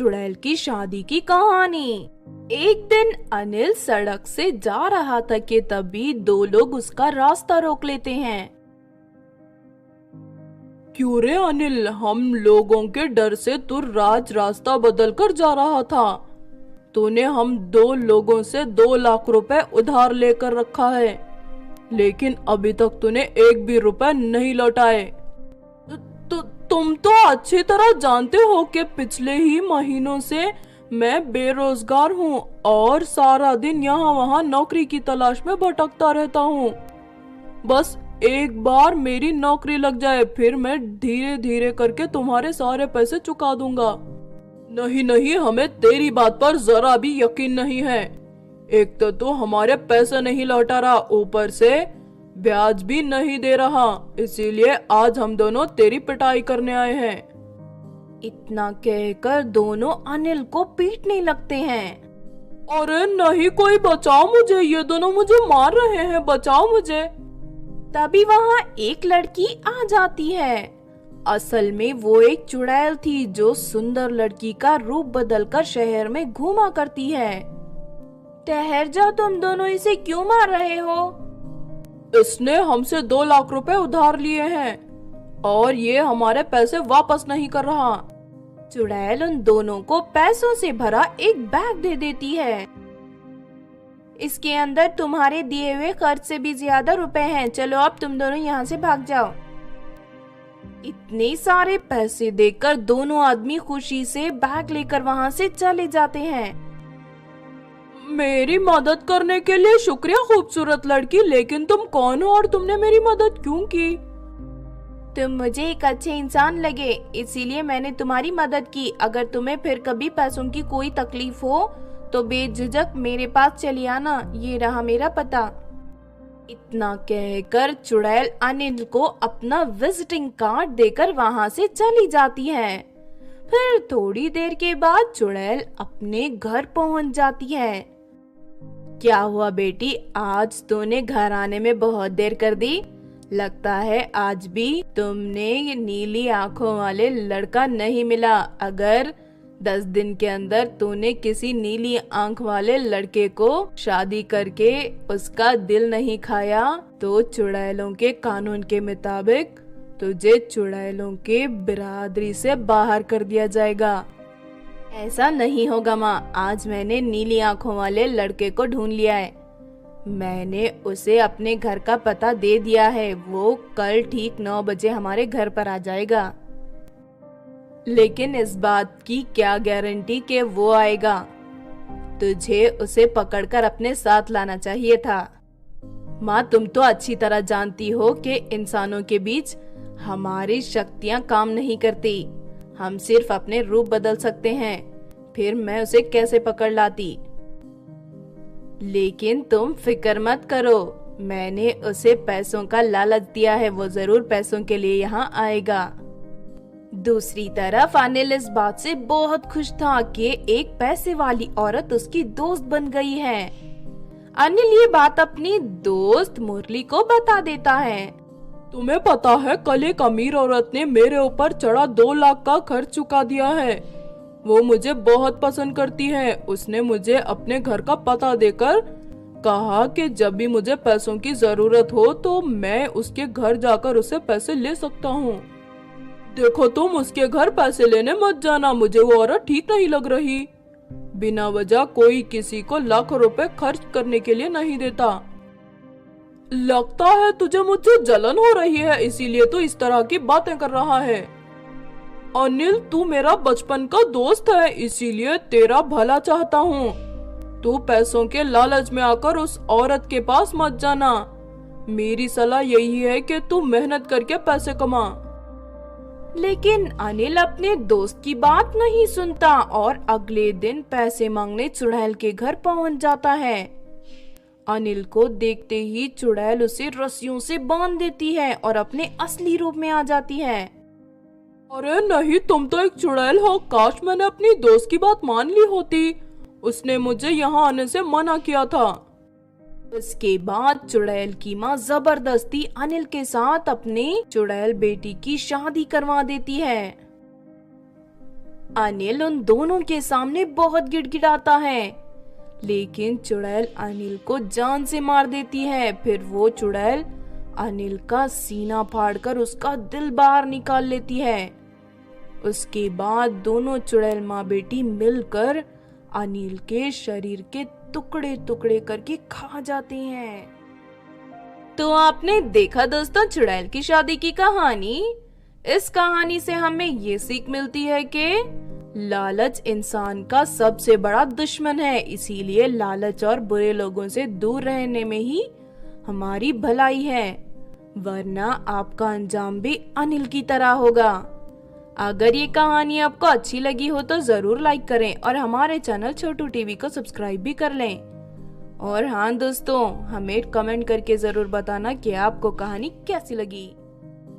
चुड़ैल की शादी की कहानी। एक दिन अनिल सड़क से जा रहा था कि तभी दो लोग उसका रास्ता रोक लेते हैं। क्यों रे अनिल, हम लोगों के डर से तू रास्ता बदल कर जा रहा था। तूने हम दो लोगों से 2 लाख रुपए उधार लेकर रखा है, लेकिन अभी तक तूने एक भी रुपए नहीं लौटाए। तुम तो अच्छी तरह जानते हो कि पिछले ही महीनों से मैं बेरोजगार हूँ और सारा दिन यहाँ वहाँ नौकरी की तलाश में भटकता रहता हूँ। बस एक बार मेरी नौकरी लग जाए, फिर मैं धीरे धीरे करके तुम्हारे सारे पैसे चुका दूंगा। नहीं नहीं, हमें तेरी बात पर जरा भी यकीन नहीं है। एक तो तू हमारे पैसे नहीं लौटा रहा, ऊपर से ब्याज भी नहीं दे रहा, इसीलिए आज हम दोनों तेरी पिटाई करने आए हैं। इतना कहकर दोनों अनिल को पीटने लगते हैं। अरे नहीं, कोई बचाओ मुझे, ये दोनों मुझे मार रहे हैं, बचाओ मुझे। तभी वहाँ एक लड़की आ जाती है। असल में वो एक चुड़ैल थी जो सुंदर लड़की का रूप बदलकर शहर में घूमा करती है। ठहर जाओ, तुम दोनों इसे क्यों मार रहे हो? इसने हमसे 2 लाख रुपए उधार लिए हैं और ये हमारे पैसे वापस नहीं कर रहा। चुड़ैल उन दोनों को पैसों से भरा एक बैग दे देती है। इसके अंदर तुम्हारे दिए हुए खर्च से भी ज्यादा रुपए हैं। चलो अब तुम दोनों यहाँ से भाग जाओ। इतने सारे पैसे देकर दोनों आदमी खुशी से बैग लेकर वहाँ से चले जाते हैं। मेरी मदद करने के लिए शुक्रिया खूबसूरत लड़की, लेकिन तुम कौन हो और तुमने मेरी मदद क्यों की? तुम मुझे एक अच्छे इंसान लगे, इसीलिए मैंने तुम्हारी मदद की। अगर तुम्हें फिर कभी पैसों की कोई तकलीफ हो तो बेझिझक मेरे पास चली आना, ये रहा मेरा पता। इतना कहकर चुड़ैल अनिल को अपना विजिटिंग कार्ड देकर वहाँ से चली जाती है। फिर थोड़ी देर के बाद चुड़ैल अपने घर पहुँच जाती है। क्या हुआ बेटी, आज तूने घर आने में बहुत देर कर दी। लगता है आज भी तुमने नीली आंखों वाले लड़का नहीं मिला। अगर 10 दिन के अंदर तूने किसी नीली आंख वाले लड़के को शादी करके उसका दिल नहीं खाया तो चुड़ैलों के कानून के मुताबिक तुझे चुड़ैलों के बिरादरी से बाहर कर दिया जाएगा। ऐसा नहीं होगा माँ, आज मैंने नीली आंखों वाले लड़के को ढूंढ लिया है। मैंने उसे अपने घर का पता दे दिया है। वो कल ठीक 9 बजे हमारे घर पर आ जाएगा। लेकिन इस बात की क्या गारंटी कि वो आएगा? तुझे उसे पकड़कर अपने साथ लाना चाहिए था। माँ, तुम तो अच्छी तरह जानती हो कि इंसानों के बीच हमारी शक्तियाँ काम नहीं करती। हम सिर्फ अपने रूप बदल सकते हैं, फिर मैं उसे कैसे पकड़ लाती। लेकिन तुम फिक्र मत करो, मैंने उसे पैसों का लालच दिया है, वो जरूर पैसों के लिए यहाँ आएगा। दूसरी तरफ अनिल इस बात से बहुत खुश था कि एक पैसे वाली औरत उसकी दोस्त बन गई है। अनिल ये बात अपनी दोस्त मुरली को बता देता है। तुम्हें पता है, कल एक अमीर औरत ने मेरे ऊपर चढ़ा 2 लाख का खर्च चुका दिया है। वो मुझे बहुत पसंद करती है। उसने मुझे अपने घर का पता देकर कहा कि जब भी मुझे पैसों की जरूरत हो तो मैं उसके घर जाकर उसे पैसे ले सकता हूँ। देखो, तुम उसके घर पैसे लेने मत जाना, मुझे वो औरत ठीक नहीं लग रही। बिना वजह कोई किसी को लाखों रुपए खर्च करने के लिए नहीं देता। लगता है तुझे मुझसे जलन हो रही है, इसीलिए तू इस तरह की बातें कर रहा है। अनिल, तू मेरा बचपन का दोस्त है, इसीलिए तेरा भला चाहता हूँ। तू पैसों के लालच में आकर उस औरत के पास मत जाना। मेरी सलाह यही है कि तू मेहनत करके पैसे कमा। लेकिन अनिल अपने दोस्त की बात नहीं सुनता और अगले दिन पैसे मांगने चुड़ैल के घर पहुँच जाता है। अनिल को देखते ही चुड़ैल उसे रस्सियों से बांध देती है और अपने असली रूप में आ जाती है। अरे नहीं, तुम तो एक चुड़ैल हो। काश मैंने अपनी दोस्त की बात मान ली होती। उसने मुझे यहाँ आने से मना किया था। उसके बाद चुड़ैल की माँ जबरदस्ती अनिल के साथ अपने चुड़ैल बेटी की शादी करवा देती है। अनिल उन दोनों के सामने बहुत गिड़गिड़ाता है, लेकिन चुड़ैल अनिल को जान से मार देती है। फिर वो चुड़ैल अनिल का सीना फाड़कर उसका दिल बाहर निकाल लेती है। उसके बाद दोनों चुड़ैल माँ बेटी मिलकर अनिल के शरीर के टुकड़े टुकड़े करके खा जाते हैं। तो आपने देखा दोस्तों चुड़ैल की शादी की कहानी। इस कहानी से हमें ये सीख मिलती है कि लालच इंसान का सबसे बड़ा दुश्मन है, इसीलिए लालच और बुरे लोगों से दूर रहने में ही हमारी भलाई है, वरना आपका अंजाम भी अनिल की तरह होगा। अगर ये कहानी आपको अच्छी लगी हो तो जरूर लाइक करें और हमारे चैनल छोटू टीवी को सब्सक्राइब भी कर लें। और हाँ दोस्तों, हमें कमेंट करके जरूर बताना कि आपको कहानी कैसी लगी।